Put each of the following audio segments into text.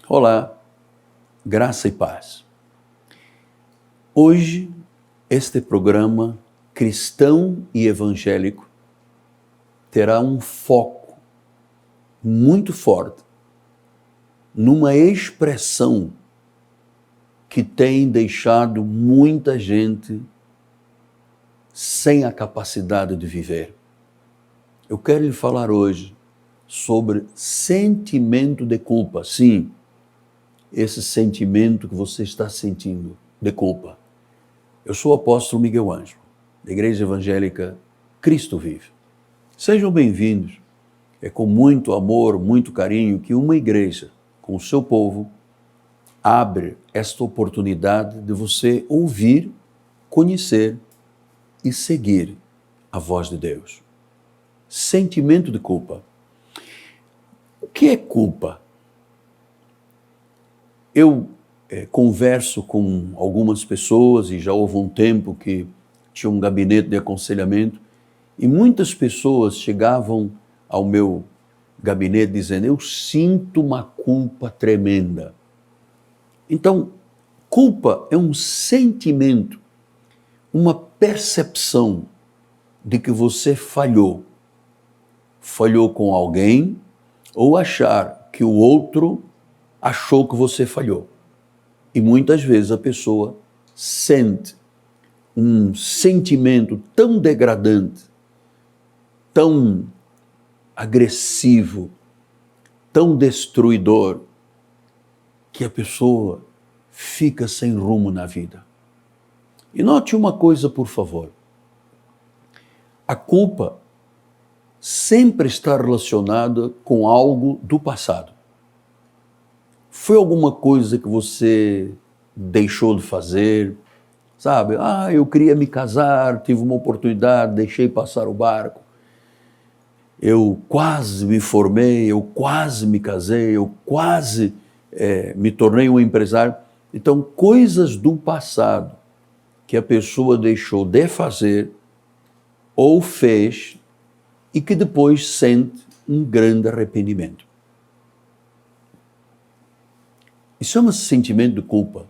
Olá, graça e paz. Hoje, este programa cristão e evangélico terá um foco muito forte numa expressão que tem deixado muita gente sem a capacidade de viver. Eu quero lhe falar hoje sobre sentimento de culpa. Sim, esse sentimento que você está sentindo de culpa. Eu sou o apóstolo Miguel Ângelo, da Igreja Evangélica Cristo Vive. Sejam bem-vindos. É com muito amor, muito carinho que uma igreja, com o seu povo, abre esta oportunidade de você ouvir, conhecer e seguir a voz de Deus. Sentimento de culpa. O que é culpa? Eu converso com algumas pessoas e já houve um tempo que tinha um gabinete de aconselhamento e muitas pessoas chegavam ao meu gabinete dizendo: eu sinto uma culpa tremenda. Então, culpa é um sentimento, uma percepção de que você falhou. Falhou com alguém ou achar que o outro achou que você falhou. E muitas vezes a pessoa sente um sentimento tão degradante, tão agressivo, tão destruidor, que a pessoa fica sem rumo na vida. E note uma coisa, por favor. A culpa sempre está relacionada com algo do passado. Foi alguma coisa que você deixou de fazer, sabe? Eu queria me casar, tive uma oportunidade, deixei passar o barco. Eu quase me formei, eu quase me casei, eu quase me tornei um empresário. Então, coisas do passado que a pessoa deixou de fazer ou fez e que depois sente um grande arrependimento. E chama-se sentimento de culpa.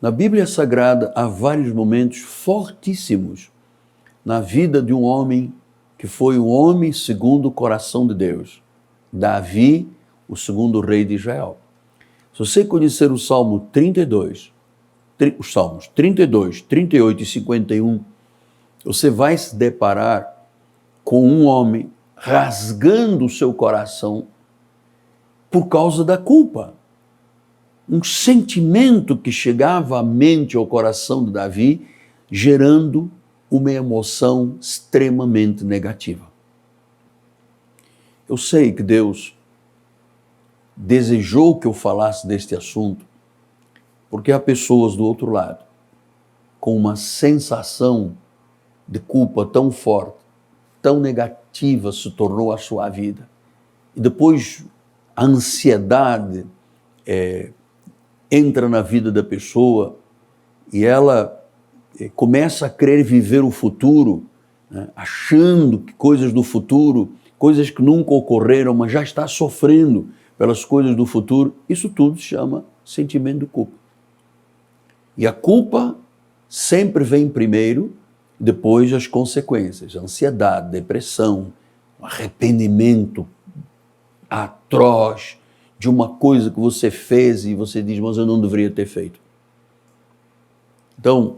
Na Bíblia Sagrada há vários momentos fortíssimos na vida de um homem que foi um homem segundo o coração de Deus. Davi, o segundo rei de Israel. Se você conhecer o Salmo 32, os Salmos 32, 38 e 51, você vai se deparar com um homem rasgando o seu coração por causa da culpa. Um sentimento que chegava à mente, ao coração de Davi, gerando uma emoção extremamente negativa. Eu sei que Deus desejou que eu falasse deste assunto, porque há pessoas do outro lado com uma sensação de culpa tão forte, tão negativa se tornou a sua vida. E depois a ansiedade entra na vida da pessoa e ela começa a querer viver o futuro, né, achando que coisas do futuro, coisas que nunca ocorreram, mas já está sofrendo pelas coisas do futuro. Isso tudo se chama sentimento de culpa. E a culpa sempre vem primeiro, depois as consequências, ansiedade, depressão, arrependimento atroz de uma coisa que você fez e você diz: mas eu não deveria ter feito. Então,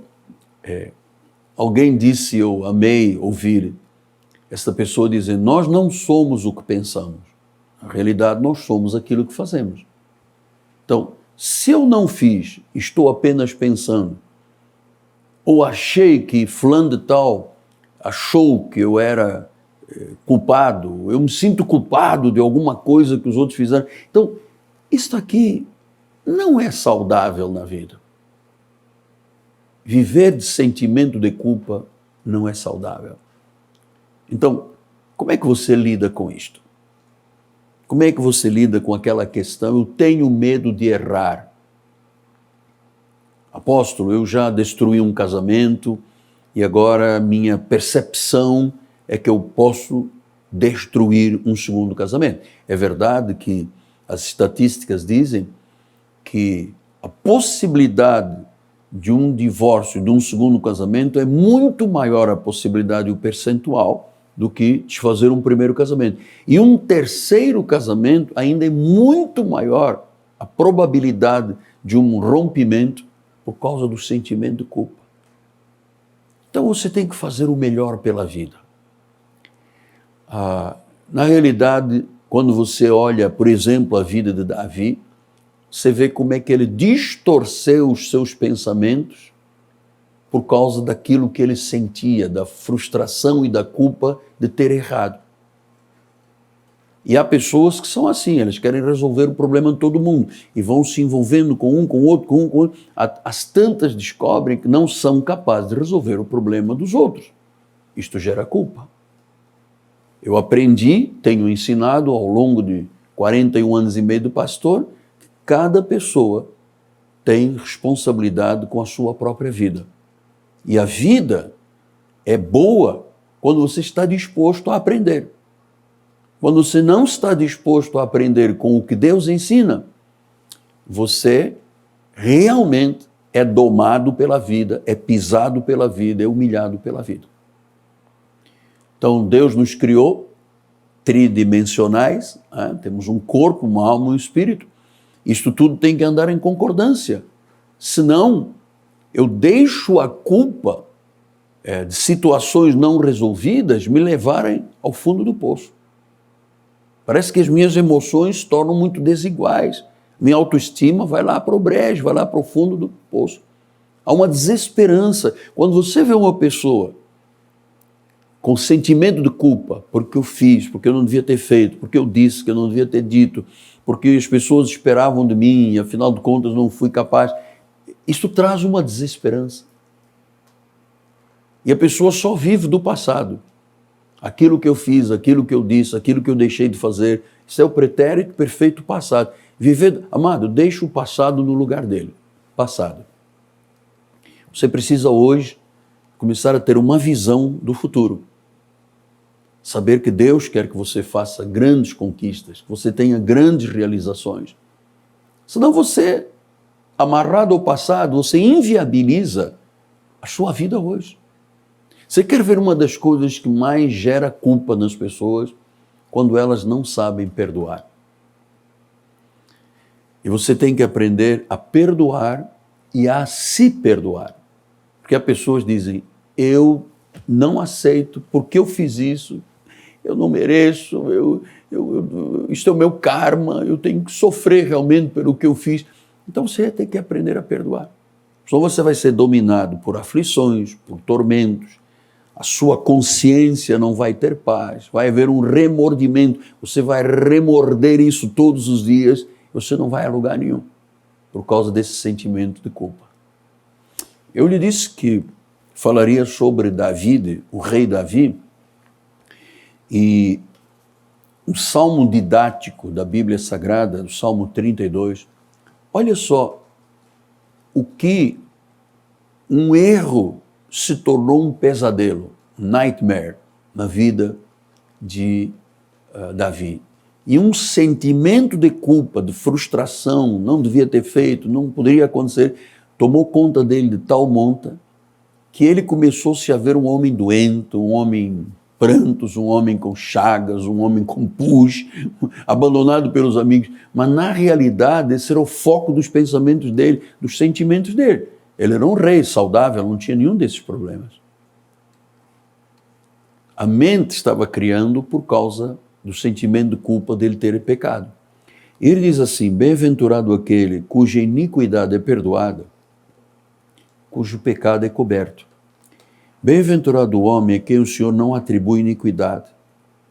alguém disse, eu amei ouvir essa pessoa dizer: nós não somos o que pensamos. Na realidade, nós somos aquilo que fazemos. Então, se eu não fiz, estou apenas pensando, ou achei que fulano de tal achou que eu era culpado, eu me sinto culpado de alguma coisa que os outros fizeram. Então, isso aqui não é saudável na vida. Viver de sentimento de culpa não é saudável. Então, como é que você lida com isto? Como é que você lida com aquela questão: eu tenho medo de errar? Apóstolo, eu já destruí um casamento e agora minha percepção é que eu posso destruir um segundo casamento. É verdade que as estatísticas dizem que a possibilidade de um divórcio, de um segundo casamento, é muito maior a possibilidade, o percentual, do que desfazer um primeiro casamento. E um terceiro casamento ainda é muito maior a probabilidade de um rompimento por causa do sentimento de culpa. Então você tem que fazer o melhor pela vida. Na realidade, quando você olha, por exemplo, a vida de Davi, você vê como é que ele distorceu os seus pensamentos por causa daquilo que ele sentia, da frustração e da culpa de ter errado. E há pessoas que são assim, elas querem resolver o problema de todo mundo e vão se envolvendo com um, com outro, com um, com outro. As tantas descobrem que não são capazes de resolver o problema dos outros. Isto gera culpa. Eu aprendi, tenho ensinado ao longo de 41 anos e meio de pastor, que cada pessoa tem responsabilidade com a sua própria vida. E a vida é boa quando você está disposto a aprender. Quando você não está disposto a aprender com o que Deus ensina, você realmente é domado pela vida, é pisado pela vida, é humilhado pela vida. Então Deus nos criou tridimensionais, temos um corpo, uma alma e um espírito. Isto tudo tem que andar em concordância. Senão, eu deixo a culpa de situações não resolvidas me levarem ao fundo do poço. Parece que as minhas emoções se tornam muito desiguais. Minha autoestima vai lá para o brejo, vai lá para o fundo do poço. Há uma desesperança. Quando você vê uma pessoa com sentimento de culpa, porque eu fiz, porque eu não devia ter feito, porque eu disse que eu não devia ter dito, porque as pessoas esperavam de mim e afinal de contas não fui capaz, isso traz uma desesperança. E a pessoa só vive do passado. Aquilo que eu fiz, aquilo que eu disse, aquilo que eu deixei de fazer, isso é o pretérito perfeito passado. Viver, amado, deixa o passado no lugar dele. Passado. Você precisa hoje começar a ter uma visão do futuro. Saber que Deus quer que você faça grandes conquistas, que você tenha grandes realizações. Senão você, amarrado ao passado, você inviabiliza a sua vida hoje. Você quer ver uma das coisas que mais gera culpa nas pessoas? Quando elas não sabem perdoar. E você tem que aprender a perdoar e a se perdoar. Porque as pessoas dizem, eu não aceito, porque eu fiz isso, eu não mereço, isto é o meu karma, eu tenho que sofrer realmente pelo que eu fiz. Então você tem que aprender a perdoar. Senão você vai ser dominado por aflições, por tormentos, a sua consciência não vai ter paz, vai haver um remordimento, você vai remorder isso todos os dias, você não vai a lugar nenhum, por causa desse sentimento de culpa. Eu lhe disse que falaria sobre Davi, o rei Davi, e um salmo didático da Bíblia Sagrada, o Salmo 32, olha só o que um erro se tornou um pesadelo, nightmare, na vida de Davi. E um sentimento de culpa, de frustração, não devia ter feito, não poderia acontecer, tomou conta dele de tal monta que ele começou-se a ver um homem doente, um homem prantos, um homem com chagas, um homem com pus, abandonado pelos amigos. Mas na realidade esse era o foco dos pensamentos dele, dos sentimentos dele. Ele era um rei saudável, não tinha nenhum desses problemas. A mente estava criando por causa do sentimento de culpa dele ter pecado. Ele diz assim, bem-aventurado aquele cuja iniquidade é perdoada, cujo pecado é coberto. Bem-aventurado o homem a quem o Senhor não atribui iniquidade,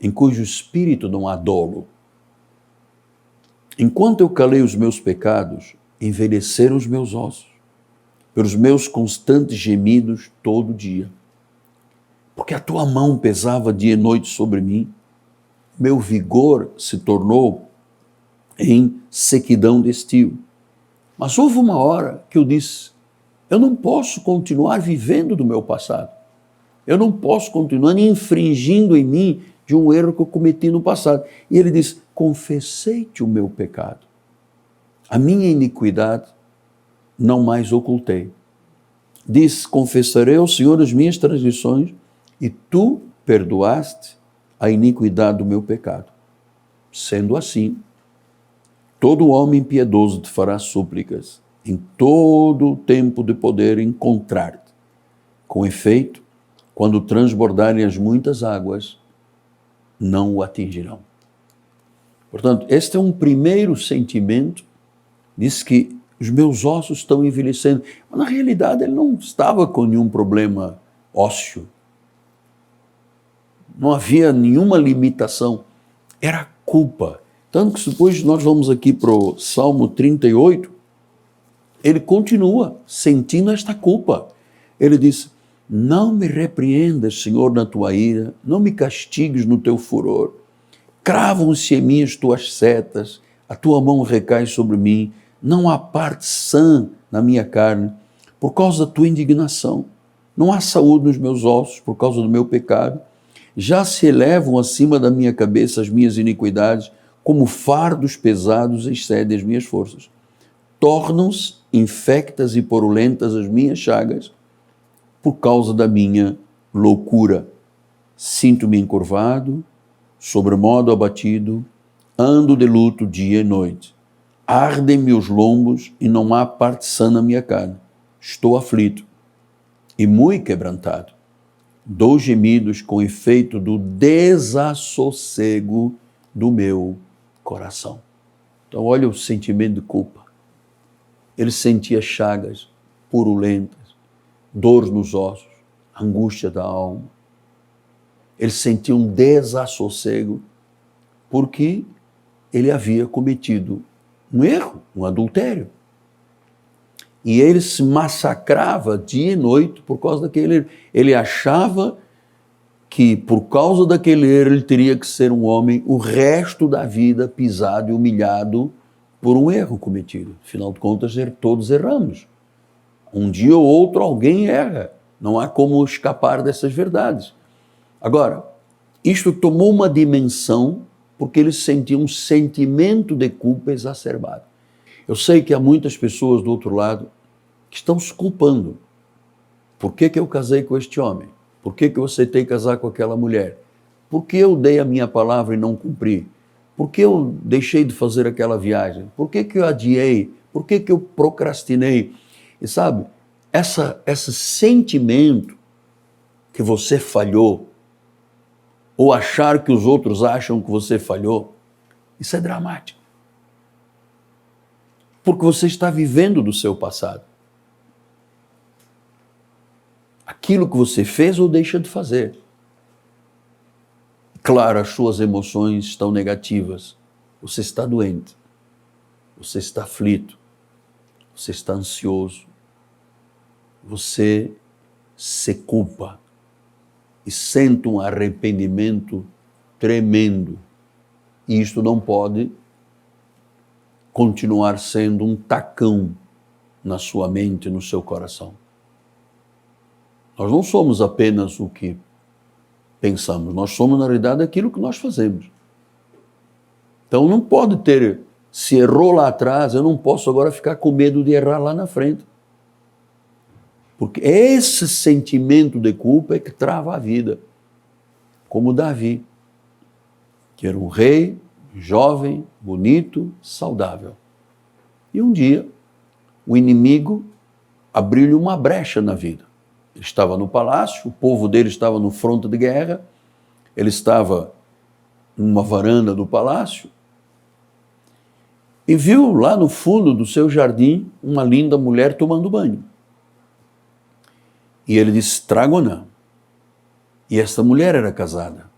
em cujo espírito não há dolo. Enquanto eu calei os meus pecados, envelheceram os meus ossos, pelos meus constantes gemidos todo dia. Porque a tua mão pesava dia e noite sobre mim, meu vigor se tornou em sequidão de estio. Mas houve uma hora que eu disse, eu não posso continuar vivendo do meu passado. Eu não posso continuar infringindo em mim de um erro que eu cometi no passado. E ele diz, confessei-te o meu pecado. A minha iniquidade não mais ocultei. Disse, confessarei ao Senhor as minhas transgressões e tu perdoaste a iniquidade do meu pecado. Sendo assim, todo homem piedoso te fará súplicas em todo o tempo de poder encontrar-te. Com efeito, quando transbordarem as muitas águas, não o atingirão. Portanto, este é um primeiro sentimento, diz que os meus ossos estão envelhecendo. Mas, na realidade, ele não estava com nenhum problema ósseo. Não havia nenhuma limitação. Era culpa. Tanto que depois nós vamos aqui para o Salmo 38, ele continua sentindo esta culpa. Ele diz, não me repreendas, Senhor, na tua ira, não me castigues no teu furor. Cravam-se em mim as tuas setas, a tua mão recai sobre mim, não há parte sã na minha carne, por causa da tua indignação. Não há saúde nos meus ossos, por causa do meu pecado. Já se elevam acima da minha cabeça as minhas iniquidades, como fardos pesados excedem as minhas forças. Tornam-se infectas e porulentas as minhas chagas, por causa da minha loucura. Sinto-me encurvado, sobremodo abatido, ando de luto dia e noite. Ardem-me os lombos e não há parte sã na minha carne. Estou aflito e muito quebrantado. Dou gemidos com efeito do desassossego do meu coração. Então olha o sentimento de culpa. Ele sentia chagas purulentas, dor nos ossos, angústia da alma. Ele sentia um desassossego porque ele havia cometido um erro, um adultério. E ele se massacrava dia e noite por causa daquele erro. Ele achava que por causa daquele erro ele teria que ser um homem o resto da vida pisado e humilhado por um erro cometido. Afinal de contas, todos erramos. Um dia ou outro alguém erra. Não há como escapar dessas verdades. Agora, isto tomou uma dimensão porque ele sentia um sentimento de culpa exacerbado. Eu sei que há muitas pessoas do outro lado que estão se culpando. Por que eu casei com este homem? Por que eu aceitei casar com aquela mulher? Por que eu dei a minha palavra e não cumpri? Por que eu deixei de fazer aquela viagem? Por que eu adiei? Por que eu procrastinei? E sabe, esse sentimento que você falhou, ou achar que os outros acham que você falhou, isso é dramático. Porque você está vivendo do seu passado. Aquilo que você fez ou deixa de fazer. Claro, as suas emoções estão negativas. Você está doente. Você está aflito. Você está ansioso. Você se culpa. E sente um arrependimento tremendo. E isto não pode continuar sendo um tacão na sua mente, no seu coração. Nós não somos apenas o que pensamos, nós somos, na realidade, aquilo que nós fazemos. Então não pode ter, se errou lá atrás, eu não posso agora ficar com medo de errar lá na frente. Porque esse sentimento de culpa é que trava a vida. Como Davi, que era um rei, jovem, bonito, saudável. E um dia, o inimigo abriu-lhe uma brecha na vida. Ele estava no palácio, o povo dele estava no fronte de guerra, ele estava numa varanda do palácio e viu lá no fundo do seu jardim uma linda mulher tomando banho. E ele disse, traga-na. E esta mulher era casada.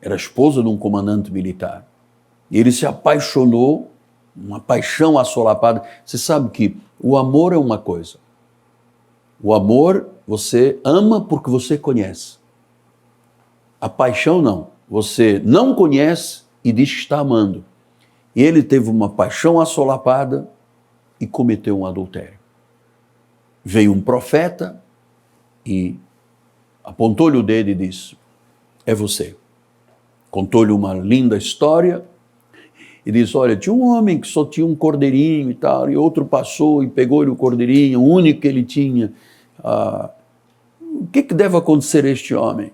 Era esposa de um comandante militar. E ele se apaixonou, uma paixão assolapada. Você sabe que o amor é uma coisa. O amor, você ama porque você conhece. A paixão não. Você não conhece e diz que está amando. E ele teve uma paixão assolapada e cometeu um adultério. Veio um profeta e apontou-lhe o dedo e disse, é você. Contou-lhe uma linda história e disse, olha, tinha um homem que só tinha um cordeirinho e tal, e outro passou e pegou-lhe o cordeirinho, o único que ele tinha. O que deve acontecer a este homem?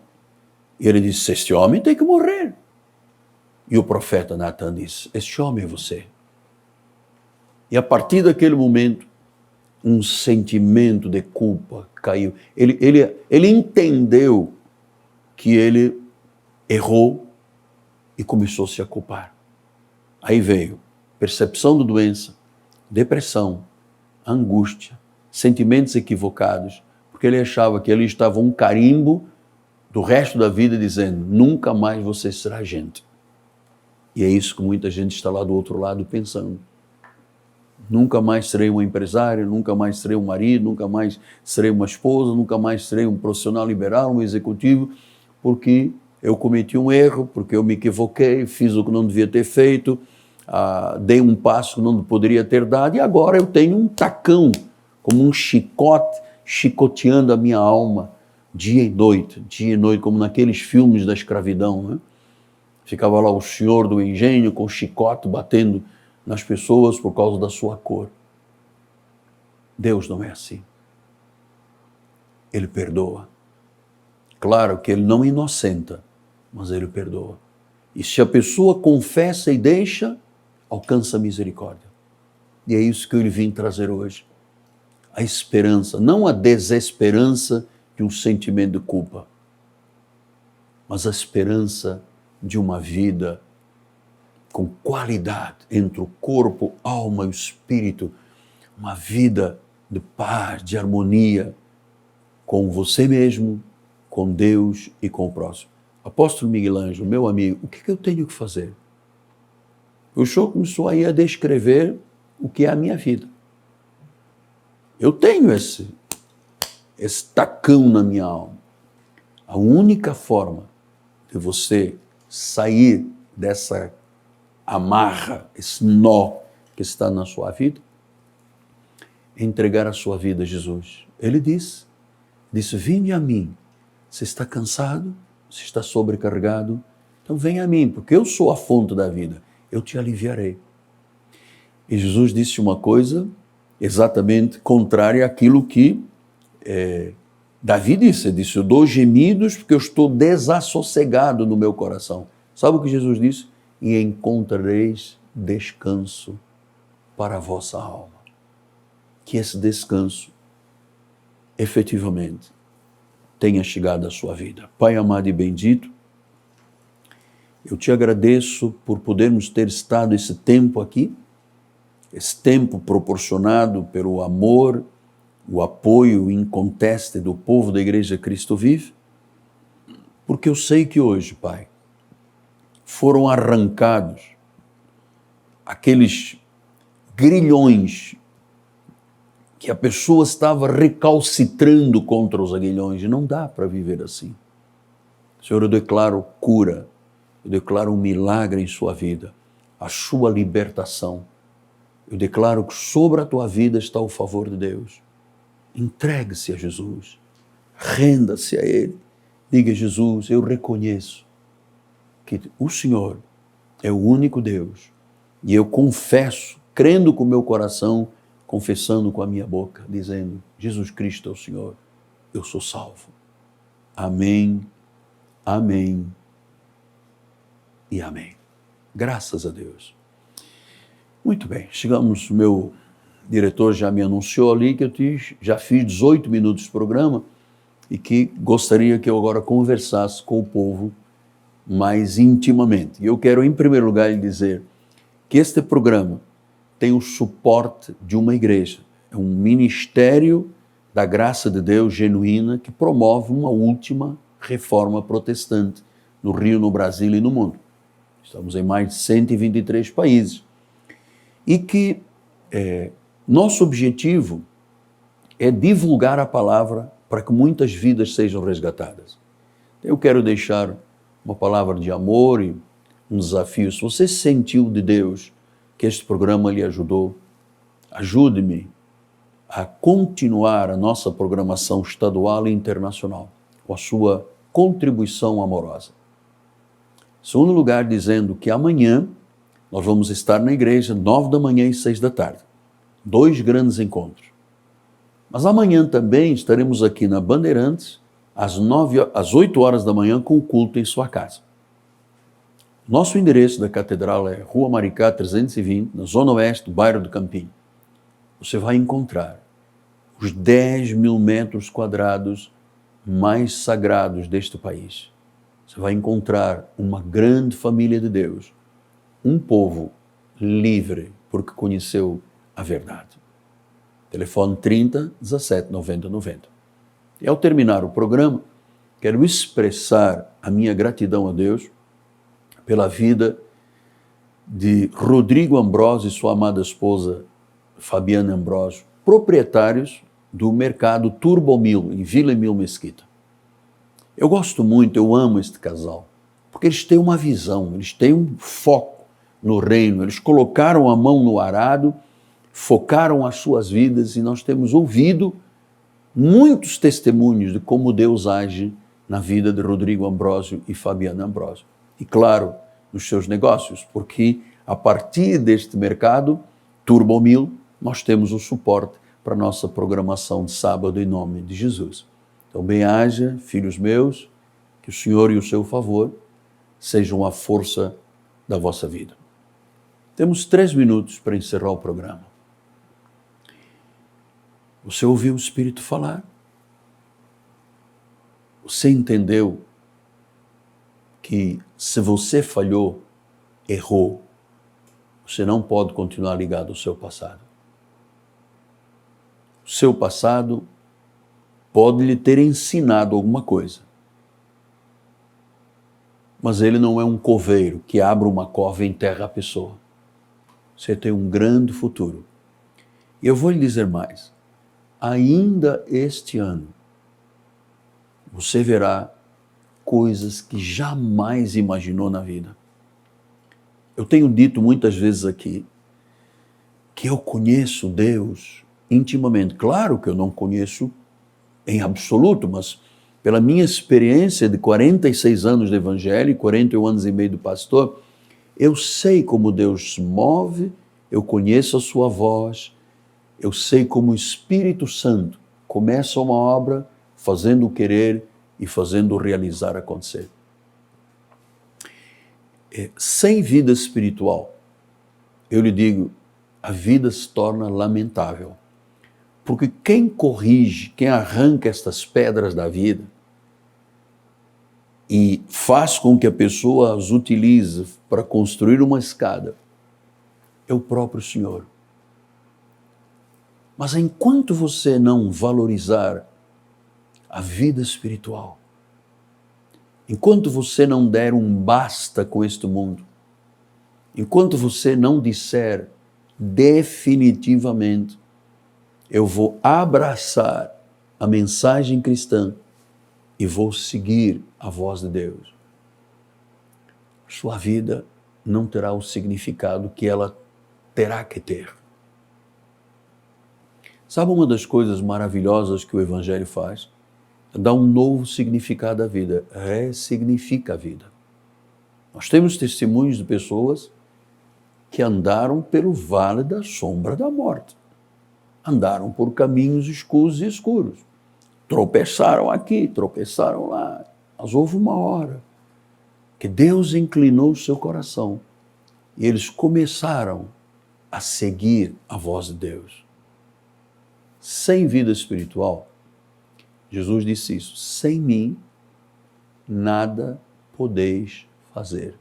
E ele disse, este homem tem que morrer. E o profeta Natan disse, este homem é você. E a partir daquele momento, um sentimento de culpa caiu. Ele entendeu que ele errou e começou a se culpar. Aí veio percepção da doença, depressão, angústia, sentimentos equivocados, porque ele achava que ali estava um carimbo do resto da vida dizendo, nunca mais você será gente. E é isso que muita gente está lá do outro lado pensando. Nunca mais serei um empresário, nunca mais serei um marido, nunca mais serei uma esposa, nunca mais serei um profissional liberal, um executivo, porque eu cometi um erro, porque eu me equivoquei, fiz o que não devia ter feito, dei um passo que não poderia ter dado, e agora eu tenho um tacão, como um chicote, chicoteando a minha alma, dia e noite, como naqueles filmes da escravidão, né? Ficava lá o senhor do engenho com o chicote batendo nas pessoas por causa da sua cor. Deus não é assim. Ele perdoa. Claro que ele não inocenta, mas ele perdoa. E se a pessoa confessa e deixa, alcança a misericórdia. E é isso que eu vim trazer hoje. A esperança, não a desesperança de um sentimento de culpa, mas a esperança de uma vida com qualidade entre o corpo, alma e o espírito, uma vida de paz, de harmonia com você mesmo, com Deus e com o próximo. Apóstolo Miguel Ângelo, meu amigo, o que eu tenho que fazer? O senhor começou aí a descrever o que é a minha vida. Eu tenho esse tacão na minha alma. A única forma de você sair dessa amarra, esse nó que está na sua vida, é entregar a sua vida a Jesus. Ele disse, vinde a mim. Você está cansado? Você está sobrecarregado? Então venha a mim, porque eu sou a fonte da vida. Eu te aliviarei. E Jesus disse uma coisa exatamente contrária àquilo que Davi disse. Ele disse, eu dou gemidos porque eu estou desassossegado no meu coração. Sabe o que Jesus disse? E encontrareis descanso para a vossa alma. Que esse descanso, efetivamente, tenha chegado à sua vida. Pai amado e bendito, eu te agradeço por podermos ter estado esse tempo aqui, esse tempo proporcionado pelo amor, o apoio inconteste do povo da Igreja Cristo Vive, porque eu sei que hoje, Pai, foram arrancados aqueles grilhões que a pessoa estava recalcitrando contra os aguilhões, e não dá para viver assim. Senhor, eu declaro cura, eu declaro um milagre em sua vida, a sua libertação. Eu declaro que sobre a tua vida está o favor de Deus. Entregue-se a Jesus, renda-se a Ele. Diga, Jesus, eu reconheço que o Senhor é o único Deus, e eu confesso, crendo com o meu coração, confessando com a minha boca, dizendo, Jesus Cristo é o Senhor, eu sou salvo. Amém, amém e amém. Graças a Deus. Muito bem, chegamos, o meu diretor já me anunciou ali que eu já fiz 18 minutos de programa e que gostaria que eu agora conversasse com o povo mais intimamente. E eu quero, em primeiro lugar, lhe dizer que este programa tem o suporte de uma igreja. É um ministério da graça de Deus genuína que promove uma última reforma protestante no Rio, no Brasil e no mundo. Estamos em mais de 123 países. E que nosso objetivo é divulgar a palavra para que muitas vidas sejam resgatadas. Eu quero deixar uma palavra de amor e um desafio. Se você sentiu de Deus que este programa lhe ajudou, ajude-me a continuar a nossa programação estadual e internacional com a sua contribuição amorosa. Segundo lugar, dizendo que amanhã nós vamos estar na igreja 9 da manhã e 6 da tarde. 2 grandes encontros. Mas amanhã também estaremos aqui na Bandeirantes, às 8 horas da manhã, com o culto em sua casa. Nosso endereço da catedral é Rua Maricá 320, na Zona Oeste do bairro do Campinho. Você vai encontrar os 10.000 metros quadrados mais sagrados deste país. Você vai encontrar uma grande família de Deus, um povo livre porque conheceu a verdade. Telefone 30 17 90 90. E ao terminar o programa, quero expressar a minha gratidão a Deus pela vida de Rodrigo Ambrosio e sua amada esposa Fabiana Ambrosio, proprietários do mercado Turbomil, em Vila Emil Mesquita. Eu gosto muito, eu amo este casal, porque eles têm uma visão, eles têm um foco no reino, eles colocaram a mão no arado, focaram as suas vidas e nós temos ouvido muitos testemunhos de como Deus age na vida de Rodrigo Ambrosio e Fabiana Ambrosio. E claro, nos seus negócios, porque a partir deste mercado, Turbomil, nós temos o suporte para a nossa programação de sábado em nome de Jesus. Então, bem-haja, filhos meus, que o Senhor e o seu favor sejam a força da vossa vida. Temos 3 minutos para encerrar o programa. Você ouviu o Espírito falar? Você entendeu que se você falhou, errou, você não pode continuar ligado ao seu passado. O seu passado pode lhe ter ensinado alguma coisa, mas ele não é um coveiro que abre uma cova e enterra a pessoa. Você tem um grande futuro. E eu vou lhe dizer mais. Ainda este ano, você verá coisas que jamais imaginou na vida. Eu tenho dito muitas vezes aqui que eu conheço Deus intimamente. Claro que eu não conheço em absoluto, mas pela minha experiência de 46 anos de evangelho e 41 anos e meio de pastor, eu sei como Deus se move, eu conheço a sua voz, eu sei como o Espírito Santo começa uma obra fazendo o querer e fazendo o realizar acontecer. Sem vida espiritual, eu lhe digo, a vida se torna lamentável. Porque quem corrige, quem arranca estas pedras da vida e faz com que a pessoa as utilize para construir uma escada, é o próprio Senhor. Mas enquanto você não valorizar a vida espiritual, enquanto você não der um basta com este mundo, enquanto você não disser definitivamente, eu vou abraçar a mensagem cristã e vou seguir a voz de Deus, sua vida não terá o significado que ela terá que ter. Sabe uma das coisas maravilhosas que o Evangelho faz? Dá um novo significado à vida, ressignifica a vida. Nós temos testemunhos de pessoas que andaram pelo vale da sombra da morte. Andaram por caminhos escuros e escuros. Tropeçaram aqui, tropeçaram lá. Mas houve uma hora que Deus inclinou o seu coração e eles começaram a seguir a voz de Deus. Sem vida espiritual, Jesus disse isso, sem mim nada podeis fazer.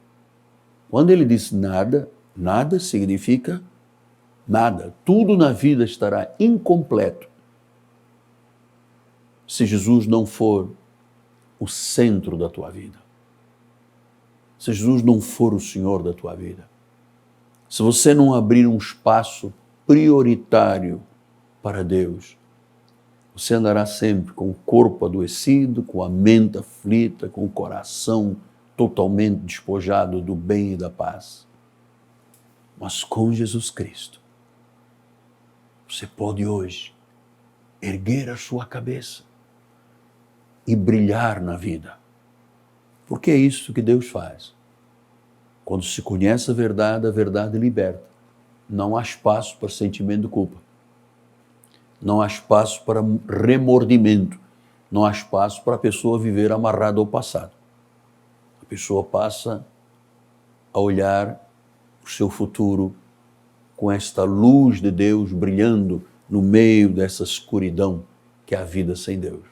Quando ele disse nada, nada significa nada. Tudo na vida estará incompleto se Jesus não for o centro da tua vida. Se Jesus não for o Senhor da tua vida. Se você não abrir um espaço prioritário para Deus, você andará sempre com o corpo adoecido, com a mente aflita, com o coração totalmente despojado do bem e da paz. Mas com Jesus Cristo, você pode hoje erguer a sua cabeça e brilhar na vida. Porque é isso que Deus faz. Quando se conhece a verdade liberta. Não há espaço para sentimento de culpa. Não há espaço para remordimento. Não há espaço para a pessoa viver amarrada ao passado. A pessoa passa a olhar o seu futuro com esta luz de Deus brilhando no meio dessa escuridão que é a vida sem Deus.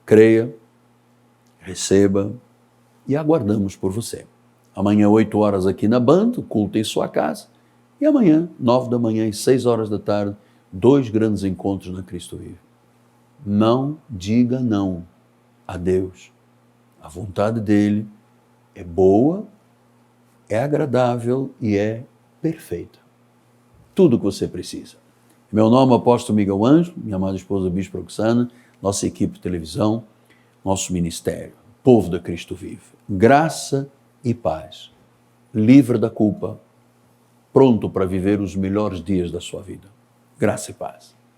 Creia, receba e aguardamos por você. Amanhã, 8 horas aqui na Band, culto em sua casa. E amanhã, 9 da manhã e 6 horas da tarde, 2 grandes encontros na Cristo Vive. Não diga não a Deus. A vontade dele é boa, é agradável e é perfeita. Tudo o que você precisa. Meu nome é Apóstolo Miguel Ângelo, minha amada esposa Bispo Roxana, nossa equipe de televisão, nosso ministério, povo da Cristo Vive. Graça e paz, livre da culpa, pronto para viver os melhores dias da sua vida. Graça e paz.